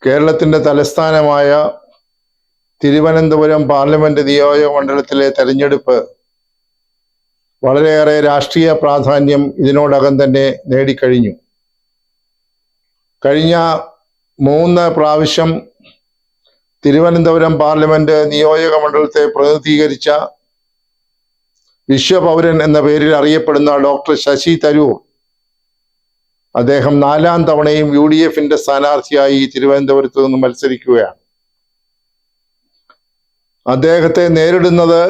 കേരളത്തിന്റെ തലസ്ഥാനമായ തിരുവനന്തപുരം പാർലമെന്റ് നിയോജക മണ്ഡലത്തിലെ തെരഞ്ഞെടുപ്പ് വളരെയേറെ രാഷ്ട്രീയ പ്രാധാന്യം ഇതിനോടകം തന്നെ നേടിക്കഴിഞ്ഞു. കഴിഞ്ഞ 3 പ്രാവശ്യം തിരുവനന്തപുരം പാർലമെന്റ് നിയോജക മണ്ഡലത്തെ പ്രതിനിധീകരിച്ച വിശ്വപൗരൻ എന്ന പേരിൽ അറിയപ്പെടുന്ന ഡോക്ടർ ശശി തരൂർ, അദ്ദേഹം 4ാം തവണയും UDFന്റെ സ്ഥാനാർത്ഥിയായി തിരുവനന്തപുരത്ത് നിന്ന് മത്സരിക്കുകയാണ്. അദ്ദേഹത്തെ നേരിടുന്നത്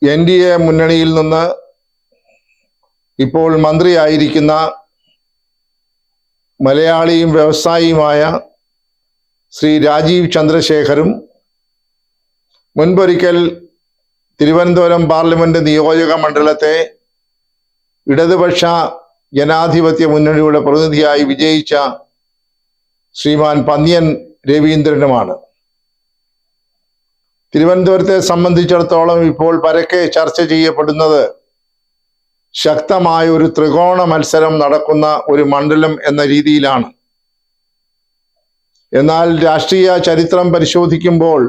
NDA മുന്നണിയിൽ നിന്ന് ഇപ്പോൾ മന്ത്രിയായിരിക്കുന്ന മലയാളിയും വ്യവസായിയുമായ ശ്രീ രാജീവ് ചന്ദ്രശേഖറും, മുൻപൊരിക്കൽ തിരുവനന്തപുരം പാർലമെന്റ് നിയോജക മണ്ഡലത്തെ ഇടതുപക്ഷ ജനാധിപത്യ മുന്നണിയുടെ പ്രതിനിധിയായി വിജയിച്ച ശ്രീമാൻ പന്ന്യൻ രവീന്ദ്രനുമാണ്. തിരുവനന്തപുരത്തെ സംബന്ധിച്ചിടത്തോളം ഇപ്പോൾ പരക്കെ ചർച്ച ചെയ്യപ്പെടുന്നത് ശക്തമായ ഒരു ത്രികോണ മത്സരം നടക്കുന്ന ഒരു മണ്ഡലം എന്ന രീതിയിലാണ്. എന്നാൽ രാഷ്ട്രീയ ചരിത്രം പരിശോധിക്കുമ്പോൾ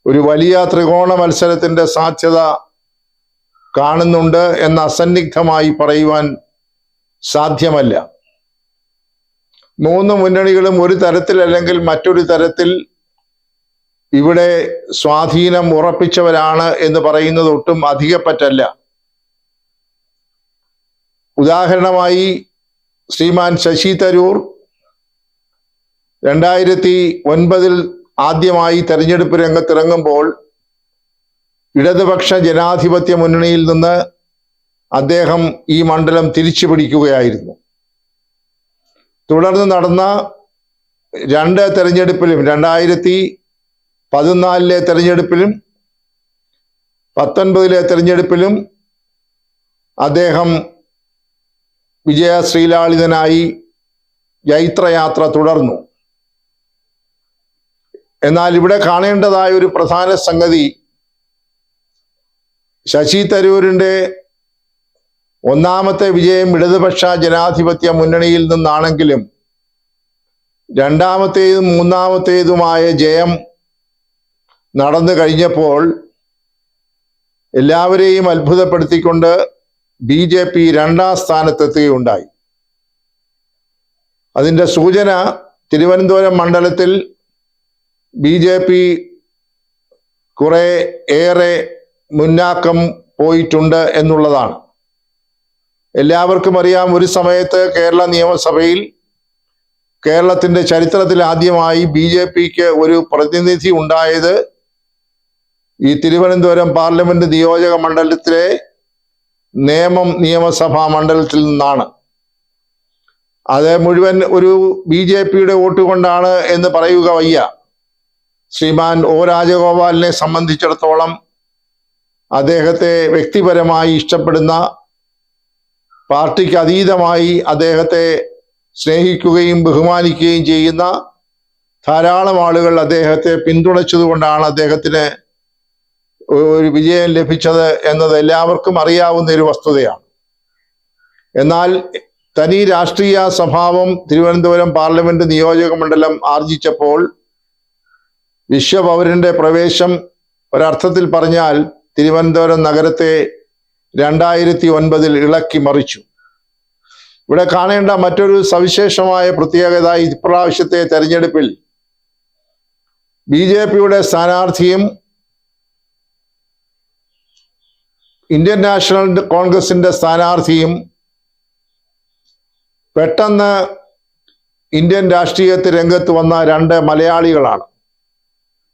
ഒരു വലിയ ത്രികോണ മത്സരത്തിന്റെ സാധ്യത കാണുന്നുണ്ട് എന്ന് അസന്നിഗ്ധമായി പറയുവാൻ സാധ്യമല്ല. 3 മുന്നണികളും ഒരു തരത്തിൽ അല്ലെങ്കിൽ മറ്റൊരു തരത്തിൽ ഇവിടെ സ്വാധീനം ഉറപ്പിച്ചവരാണ് എന്ന് പറയുന്നത് ഒട്ടും അധികപ്പറ്റല്ല. ഉദാഹരണമായി ശ്രീമാൻ ശശി തരൂർ 2009 ആദ്യമായി തെരഞ്ഞെടുപ്പ് രംഗത്തിറങ്ങുമ്പോൾ ഇടതുപക്ഷ ജനാധിപത്യ മുന്നണിയിൽ നിന്ന് അദ്ദേഹം ഈ മണ്ഡലം തിരിച്ചു പിടിക്കുകയായിരുന്നു. തുടർന്ന് നടന്ന 2 തെരഞ്ഞെടുപ്പിലും 2014 തെരഞ്ഞെടുപ്പിലും 19 തെരഞ്ഞെടുപ്പിലും അദ്ദേഹം വിജയശ്രീലാളിതനായി ജൈത്രയാത്ര തുടർന്നു. എന്നാൽ ഇവിടെ കാണേണ്ടതായ ഒരു പ്രധാന സംഗതി, ശശി തരൂരിന്റെ 1ാമത്തെ വിജയം ഇടതുപക്ഷ ജനാധിപത്യ മുന്നണിയിൽ നിന്നാണെങ്കിലും 2ാമത്തേതും 3ാമത്തേതുമായ ജയം നടന്നു കഴിഞ്ഞപ്പോൾ എല്ലാവരെയും അത്ഭുതപ്പെടുത്തിക്കൊണ്ട് BJP 2ാം സ്ഥാനത്തെത്തുകയുണ്ടായി. അതിൻ്റെ സൂചന തിരുവനന്തപുരം മണ്ഡലത്തിൽ BJP കുറെ ഏറെ മുന്നാക്കം പോയിട്ടുണ്ട് എന്നുള്ളതാണ്. എല്ലാവർക്കും അറിയാം, ഒരു സമയത്ത് കേരള നിയമസഭയിൽ കേരളത്തിന്റെ ചരിത്രത്തിൽ ആദ്യമായി BJPക്ക് ഒരു പ്രതിനിധി ഉണ്ടായത് ഈ തിരുവനന്തപുരം പാർലമെന്റ് നിയോജക മണ്ഡലത്തിലെ നേമം നിയമസഭാ മണ്ഡലത്തിൽ നിന്നാണ്. അത് മുഴുവൻ ഒരു BJPയുടെ വോട്ട് കൊണ്ടാണ് എന്ന് പറയുക വയ്യ. ശ്രീമാൻ O രാജഗോപാലിനെ സംബന്ധിച്ചിടത്തോളം അദ്ദേഹത്തെ വ്യക്തിപരമായി ഇഷ്ടപ്പെടുന്ന, പാർട്ടിക്ക് അതീതമായി അദ്ദേഹത്തെ സ്നേഹിക്കുകയും ബഹുമാനിക്കുകയും ചെയ്യുന്ന ധാരാളം ആളുകൾ അദ്ദേഹത്തെ പിന്തുണച്ചതുകൊണ്ടാണ് അദ്ദേഹത്തിന് ഒരു വിജയം ലഭിച്ചത് എന്നത് എല്ലാവർക്കും അറിയാവുന്ന ഒരു വസ്തുതയാണ്. എന്നാൽ തനി രാഷ്ട്രീയ സ്വഭാവം തിരുവനന്തപുരം പാർലമെന്റ് നിയോജക മണ്ഡലം ആർജിച്ചപ്പോൾ വിശ്വപൗരന്റെ പ്രവേശം ഒരർത്ഥത്തിൽ പറഞ്ഞാൽ തിരുവനന്തപുരം നഗരത്തെ 2009 ഇളക്കി മറിച്ചു. ഇവിടെ കാണേണ്ട മറ്റൊരു സവിശേഷമായ പ്രത്യേകത, ഇപ്രാവശ്യത്തെ തെരഞ്ഞെടുപ്പിൽ BJPയുടെ സ്ഥാനാർത്ഥിയും ഇന്ത്യൻ നാഷണൽ കോൺഗ്രസിന്റെ സ്ഥാനാർത്ഥിയും പെട്ടെന്ന് ഇന്ത്യൻ രാഷ്ട്രീയത്തിൽ രംഗത്ത് വന്ന 2 മലയാളികളാണ്.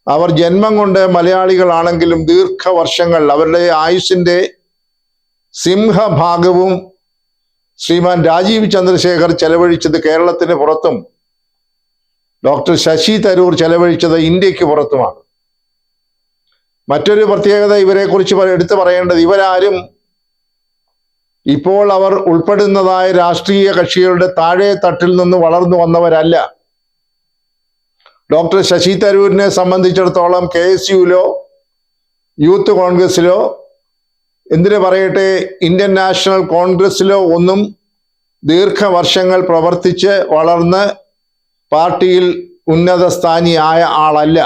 അവർ ജന്മം കൊണ്ട് മലയാളികളാണെങ്കിലും ദീർഘവർഷങ്ങൾ, അവരുടെ ആയുസ്സിന്റെ സിംഹഭാഗവും ശ്രീമാൻ രാജീവ് ചന്ദ്രശേഖർ ചെലവഴിച്ചത് കേരളത്തിന് പുറത്തും ഡോക്ടർ ശശി തരൂർ ചെലവഴിച്ചത് ഇന്ത്യക്ക് പുറത്തുമാണ്. മറ്റൊരു പ്രത്യേകത ഇവരെ കുറിച്ച് എടുത്തു പറയേണ്ടത്, ഇവരാരും ഇപ്പോൾ അവർ ഉൾപ്പെടുന്നതായ രാഷ്ട്രീയ കക്ഷികളുടെ താഴെ തട്ടിൽ നിന്ന് വളർന്നു വന്നവരല്ല. ഡോക്ടർ ശശി തരൂരിനെ സംബന്ധിച്ചിടത്തോളം KSUവിലോ യൂത്ത് കോൺഗ്രസിലോ എന്തിനു പറയട്ടെ ഇന്ത്യൻ നാഷണൽ കോൺഗ്രസിലോ ഒന്നും ദീർഘവർഷങ്ങൾ പ്രവർത്തിച്ച് വളർന്ന് പാർട്ടിയിൽ ഉന്നത സ്ഥാനിയായ ആളല്ല.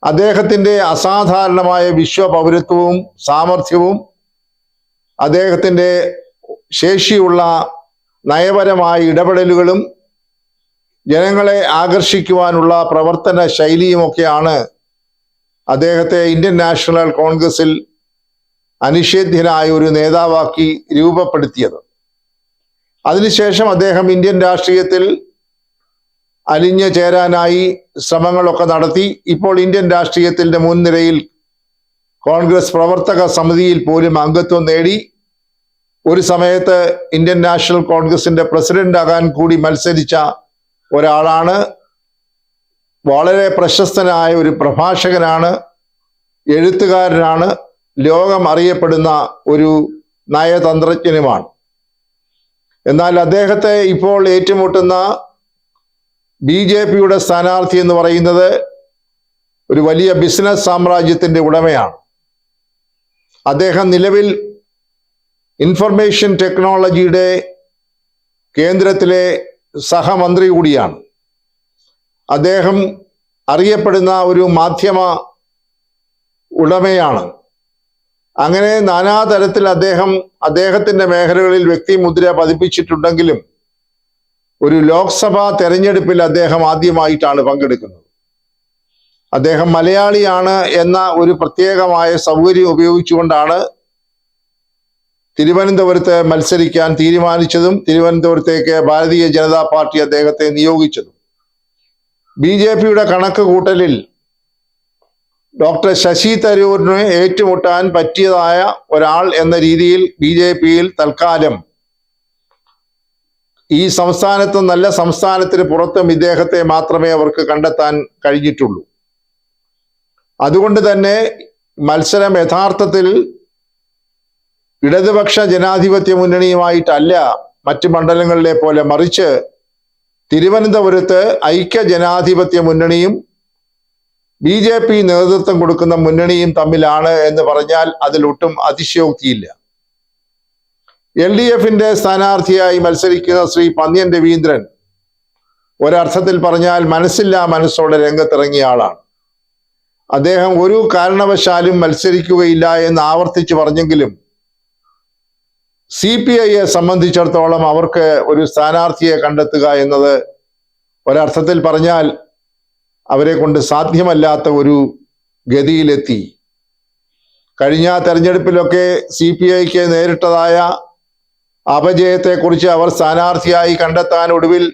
അദ്ദേഹത്തിൻ്റെ അസാധാരണമായ വിശ്വപൗരത്വവും സാമർഥ്യവും അദ്ദേഹത്തിൻ്റെ ശേഷിയുള്ള നയപരമായ ഇടപെടലുകളും ജനങ്ങളെ ആകർഷിക്കുവാനുള്ള പ്രവർത്തന ശൈലിയുമൊക്കെയാണ് അദ്ദേഹത്തെ ഇന്ത്യൻ നാഷണൽ കോൺഗ്രസിൽ അനിഷേധ്യനായ ഒരു നേതാവാക്കി രൂപപ്പെടുത്തിയത്. അതിനുശേഷം അദ്ദേഹം ഇന്ത്യൻ രാഷ്ട്രീയത്തിൽ അലിഞ്ഞു ചേരാനായി ശ്രമങ്ങളൊക്കെ നടത്തി. ഇപ്പോൾ ഇന്ത്യൻ രാഷ്ട്രീയത്തിൻ്റെ മുൻനിരയിൽ കോൺഗ്രസ് പ്രവർത്തക സമിതിയിൽ പോലും അംഗത്വം നേടി. ഒരു സമയത്ത് ഇന്ത്യൻ നാഷണൽ കോൺഗ്രസിന്റെ പ്രസിഡന്റ് ആകാൻ കൂടി മത്സരിച്ച ഒരാളാണ്. വളരെ പ്രശസ്തനായ ഒരു പ്രഭാഷകനാണ്, എഴുത്തുകാരനാണ്, ലോകം അറിയപ്പെടുന്ന ഒരു നയതന്ത്രജ്ഞനുമാണ്. എന്നാൽ അദ്ദേഹത്തെ ഇപ്പോൾ ഏറ്റുമുട്ടുന്ന BJPയുടെ സ്ഥാനാർത്ഥി എന്ന് പറയുന്നത് ഒരു വലിയ ബിസിനസ് സാമ്രാജ്യത്തിന്റെ ഉടമയാണ്. അദ്ദേഹം നിലവിൽ ഇൻഫർമേഷൻ ടെക്നോളജിയുടെ കേന്ദ്രത്തിലെ സഹമന്ത്രി കൂടിയാണ്. അദ്ദേഹം അറിയപ്പെടുന്ന ഒരു മാധ്യമ ഉടമയാണ്. അങ്ങനെ നാനാതരത്തിൽ അദ്ദേഹത്തിന്റെ മേഖലകളിൽ വ്യക്തിമുദ്ര പതിപ്പിച്ചിട്ടുണ്ടെങ്കിലും ഒരു ലോക്സഭാ തെരഞ്ഞെടുപ്പിൽ അദ്ദേഹം ആദ്യമായിട്ടാണ് പങ്കെടുക്കുന്നത്. അദ്ദേഹം മലയാളിയാണ് എന്ന ഒരു പ്രത്യേകമായ സൗകര്യം ഉപയോഗിച്ചുകൊണ്ടാണ് തിരുവനന്തപുരത്ത് മത്സരിക്കാൻ തീരുമാനിച്ചതും തിരുവനന്തപുരത്തേക്ക് ഭാരതീയ ജനതാ പാർട്ടി അദ്ദേഹത്തെ നിയോഗിച്ചതും. BJPയുടെ കണക്ക് കൂട്ടലിൽ ഡോക്ടർ ശശി തരൂരിനെ ഏറ്റുമുട്ടാൻ പറ്റിയതായ ഒരാൾ എന്ന രീതിയിൽ BJPയിൽ തൽക്കാലം ഈ സംസ്ഥാനത്തും നല്ല സംസ്ഥാനത്തിന് പുറത്തും ഇദ്ദേഹത്തെ മാത്രമേ അവർക്ക് കണ്ടെത്താൻ കഴിഞ്ഞിട്ടുള്ളൂ. അതുകൊണ്ട് തന്നെ മത്സരം യഥാർത്ഥത്തിൽ ഇടതുപക്ഷ ജനാധിപത്യ മുന്നണിയുമായിട്ടല്ല മറ്റ് മണ്ഡലങ്ങളിലെ പോലെ, മറിച്ച് തിരുവനന്തപുരത്ത് ഐക്യ ജനാധിപത്യ മുന്നണിയും BJP നേതൃത്വം കൊടുക്കുന്ന മുന്നണിയും തമ്മിലാണ് എന്ന് പറഞ്ഞാൽ അതിലൊട്ടും അതിശയോക്തിയില്ല. LDFന്റെ സ്ഥാനാർത്ഥിയായി മത്സരിക്കുന്ന ശ്രീ പന്ന്യൻ രവീന്ദ്രൻ ഒരർത്ഥത്തിൽ പറഞ്ഞാൽ മനസ്സില്ലാ മനസ്സോടെ രംഗത്തിറങ്ങിയ ആളാണ്. അദ്ദേഹം ഒരു കാരണവശാലും മത്സരിക്കുകയില്ല എന്ന് ആവർത്തിച്ച് പറഞ്ഞെങ്കിലും CPIയെ സംബന്ധിച്ചിടത്തോളം അവർക്ക് ഒരു സ്ഥാനാർത്ഥിയെ കണ്ടെത്തുക എന്നത് ഒരർത്ഥത്തിൽ പറഞ്ഞാൽ അവരെ കൊണ്ട് സാധ്യമല്ലാത്ത ഒരു ഗതിയിലെത്തി. കഴിഞ്ഞ തെരഞ്ഞെടുപ്പിലൊക്കെ CPIക്ക് നേരിട്ടതായ അപജയത്തെക്കുറിച്ച് അവർ സ്ഥാനാർത്ഥിയായി കണ്ടെത്താൻ ഒടുവിൽ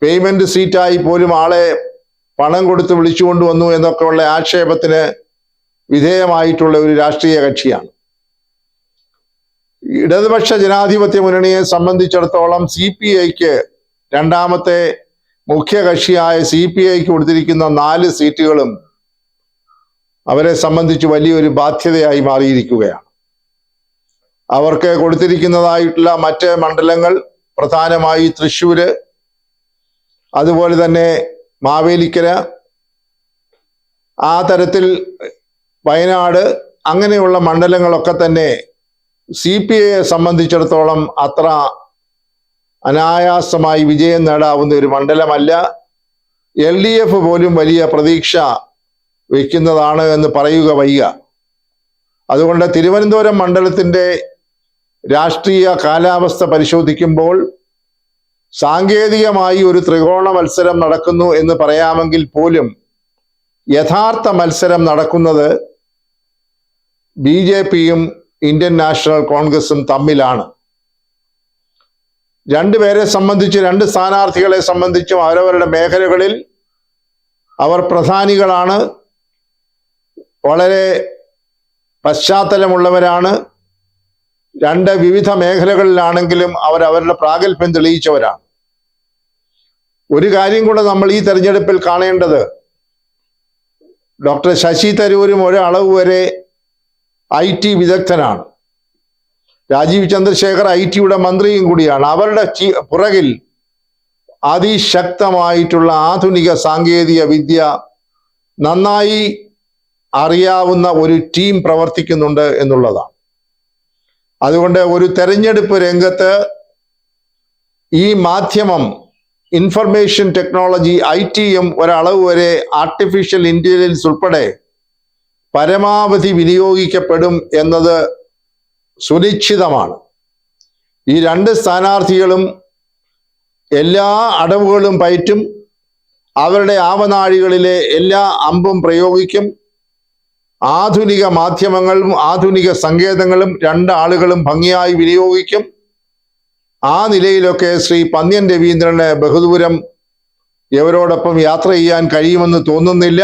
പേയ്മെന്റ് സീറ്റായി പോലും ആളെ പണം കൊടുത്ത് വിളിച്ചുകൊണ്ടുവന്നു എന്നൊക്കെയുള്ള ആക്ഷേപത്തിന് വിധേയമായിട്ടുള്ള ഒരു രാഷ്ട്രീയ കക്ഷിയാണ്. ഇടതുപക്ഷ ജനാധിപത്യ മുന്നണിയെ സംബന്ധിച്ചിടത്തോളം CPIക്ക് രണ്ടാമത്തെ മുഖ്യ കക്ഷിയായ CPIക്ക് കൊടുത്തിരിക്കുന്ന 4 സീറ്റുകളും അവരെ സംബന്ധിച്ച് വലിയൊരു ബാധ്യതയായി മാറിയിരിക്കുകയാണ്. അവർക്ക് കൊടുത്തിരിക്കുന്നതായിട്ടുള്ള മറ്റ് മണ്ഡലങ്ങൾ പ്രധാനമായി തൃശ്ശൂര്, അതുപോലെ തന്നെ മാവേലിക്കര, ആ തരത്തിൽ വയനാട്, അങ്ങനെയുള്ള മണ്ഡലങ്ങളൊക്കെ തന്നെ CPIയെ സംബന്ധിച്ചിടത്തോളം അത്ര അനായാസമായി വിജയം നേടാവുന്ന ഒരു മണ്ഡലമല്ല. LDF പോലും വലിയ പ്രതീക്ഷ വയ്ക്കുന്നതാണ് എന്ന് പറയുക വയ്യ. അതുകൊണ്ട് തിരുവനന്തപുരം മണ്ഡലത്തിന്റെ രാഷ്ട്രീയ കാലാവസ്ഥ പരിശോധിക്കുമ്പോൾ സാങ്കേതികമായി ഒരു ത്രികോണ മത്സരം നടക്കുന്നു എന്ന് പറയാമെങ്കിൽ പോലും യഥാർത്ഥ മത്സരം നടക്കുന്നത് BJPയും ഇന്ത്യൻ നാഷണൽ കോൺഗ്രസും തമ്മിലാണ്. രണ്ടുപേരെ സംബന്ധിച്ച്, 2 സ്ഥാനാർത്ഥികളെ സംബന്ധിച്ചും അവരവരുടെ മേഖലകളിൽ അവർ പ്രധാനികളാണ്, വളരെ പശ്ചാത്തലമുള്ളവരാണ്. 2 വിവിധ മേഖലകളിലാണെങ്കിലും അവരവരുടെ പ്രാഗൽഭ്യം തെളിയിച്ചവരാണ്. ഒരു കാര്യം കൂടെ നമ്മൾ ഈ തെരഞ്ഞെടുപ്പിൽ കാണേണ്ടത്, ഡോക്ടർ ശശി തരൂരും ഒരളവ് വരെ IT വിദഗ്ധനാണ്. രാജീവ് ചന്ദ്രശേഖർ IT-യുടെ മന്ത്രിയും കൂടിയാണ്. അവരുടെ പുറകിൽ അതിശക്തമായിട്ടുള്ള ആധുനിക സാങ്കേതിക വിദ്യ നന്നായി അറിയാവുന്ന ഒരു ടീം പ്രവർത്തിക്കുന്നുണ്ട് എന്നുള്ളതാണ്. അതുകൊണ്ട് ഒരു തെരഞ്ഞെടുപ്പ് രംഗത്ത് ഈ മാധ്യമം, ഇൻഫർമേഷൻ ടെക്നോളജി, ITM ഒരളവ് വരെ ആർട്ടിഫിഷ്യൽ ഇന്റലിജൻസ് ഉൾപ്പെടെ പരമാവധി വിനിയോഗിക്കപ്പെടും എന്നത് സുനിശ്ചിതമാണ്. ഈ രണ്ട് സ്ഥാനാർത്ഥികളും എല്ലാ അടവുകളും പയറ്റും, അവരുടെ ആവനാഴികളിലെ എല്ലാ അമ്പും പ്രയോഗിക്കും. ആധുനിക മാധ്യമങ്ങളും ആധുനിക സങ്കേതങ്ങളും രണ്ടാളുകളും ഭംഗിയായി വിനിയോഗിക്കും. ആ നിലയിലൊക്കെ ശ്രീ പന്ന്യൻ രവീന്ദ്രന് ബഹുദൂരം ഇവരോടൊപ്പം യാത്ര ചെയ്യാൻ കഴിയുമെന്ന് തോന്നുന്നില്ല.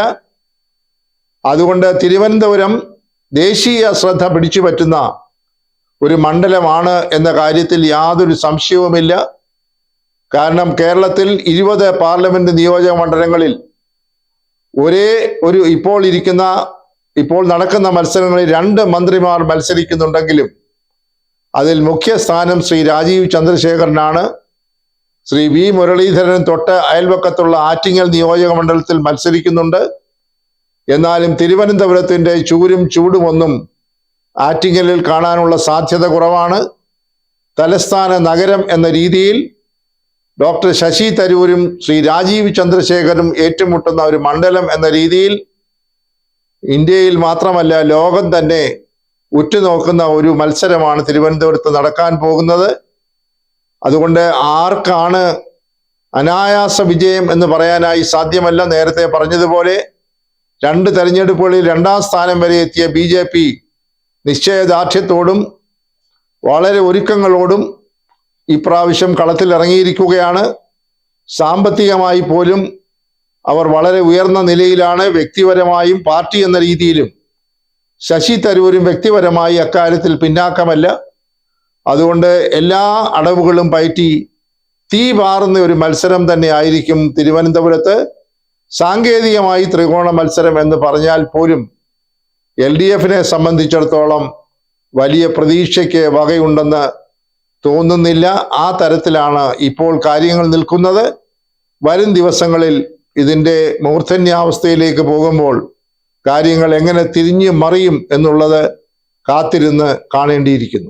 അതുകൊണ്ട് തിരുവനന്തപുരം ദേശീയ ശ്രദ്ധ പിടിച്ചു പറ്റുന്ന ഒരു മണ്ഡലമാണ് എന്ന കാര്യത്തിൽ യാതൊരു സംശയവുമില്ല. കാരണം കേരളത്തിൽ 20 പാർലമെന്റ് നിയോജക മണ്ഡലങ്ങളിൽ ഇപ്പോൾ നടക്കുന്ന മത്സരങ്ങളിൽ 2 മന്ത്രിമാർ മത്സരിക്കുന്നുണ്ടെങ്കിലും അതിൽ മുഖ്യ സ്ഥാനം ശ്രീ രാജീവ് ചന്ദ്രശേഖരനാണ്. ശ്രീ വി മുരളീധരൻ തൊട്ട് അയൽവക്കത്തുള്ള ആറ്റിങ്ങൽ നിയോജക മണ്ഡലത്തിൽ മത്സരിക്കുന്നുണ്ട്. എന്നാലും തിരുവനന്തപുരത്തിന്റെ ചൂരും ചൂടുമൊന്നും ആറ്റിങ്ങലിൽ കാണാനുള്ള സാധ്യത കുറവാണ്. തലസ്ഥാന നഗരം എന്ന രീതിയിൽ ഡോക്ടർ ശശി തരൂരും ശ്രീ രാജീവ് ചന്ദ്രശേഖരും ഏറ്റുമുട്ടുന്ന ഒരു മണ്ഡലം എന്ന രീതിയിൽ ഇന്ത്യയിൽ മാത്രമല്ല ലോകം തന്നെ ഉറ്റുനോക്കുന്ന ഒരു മത്സരമാണ് തിരുവനന്തപുരത്ത് നടക്കാൻ പോകുന്നത്. അതുകൊണ്ട് ആർക്കാണ് അനായാസ വിജയം എന്ന് പറയാനായി സാധ്യമല്ല. നേരത്തെ പറഞ്ഞതുപോലെ 2 തെരഞ്ഞെടുപ്പുകളിൽ 2ാം സ്ഥാനം വരെ എത്തിയ BJP നിശ്ചയദാർഢ്യത്തോടും വളരെ ഒരുക്കങ്ങളോടും ഇപ്രാവശ്യം കളത്തിലിറങ്ങിയിരിക്കുകയാണ്. സാമ്പത്തികമായി പോലും അവർ വളരെ ഉയർന്ന നിലയിലാണ്. വ്യക്തിപരമായും പാർട്ടി എന്ന രീതിയിലും ശശി തരൂരും വ്യക്തിപരമായി അക്കാര്യത്തിൽ പിന്നാക്കമല്ല. അതുകൊണ്ട് എല്ലാ അടവുകളും പയറ്റി തീ പാറുന്ന ഒരു മത്സരം തന്നെ ആയിരിക്കും തിരുവനന്തപുരത്ത്. സാങ്കേതികമായി ത്രികോണ മത്സരം എന്ന് പറഞ്ഞാൽ പോലും LDFനെ സംബന്ധിച്ചിടത്തോളം വലിയ പ്രതീക്ഷയ്ക്ക് വകയുണ്ടെന്ന് തോന്നുന്നില്ല. ആ തരത്തിലാണ് ഇപ്പോൾ കാര്യങ്ങൾ നിൽക്കുന്നത്. വരും ദിവസങ്ങളിൽ ഇതിൻ്റെ മൂർധന്യാവസ്ഥയിലേക്ക് പോകുമ്പോൾ കാര്യങ്ങൾ എങ്ങനെ തിരിഞ്ഞു മറിയും എന്നുള്ളത് കാത്തിരുന്ന് കാണേണ്ടിയിരിക്കുന്നു.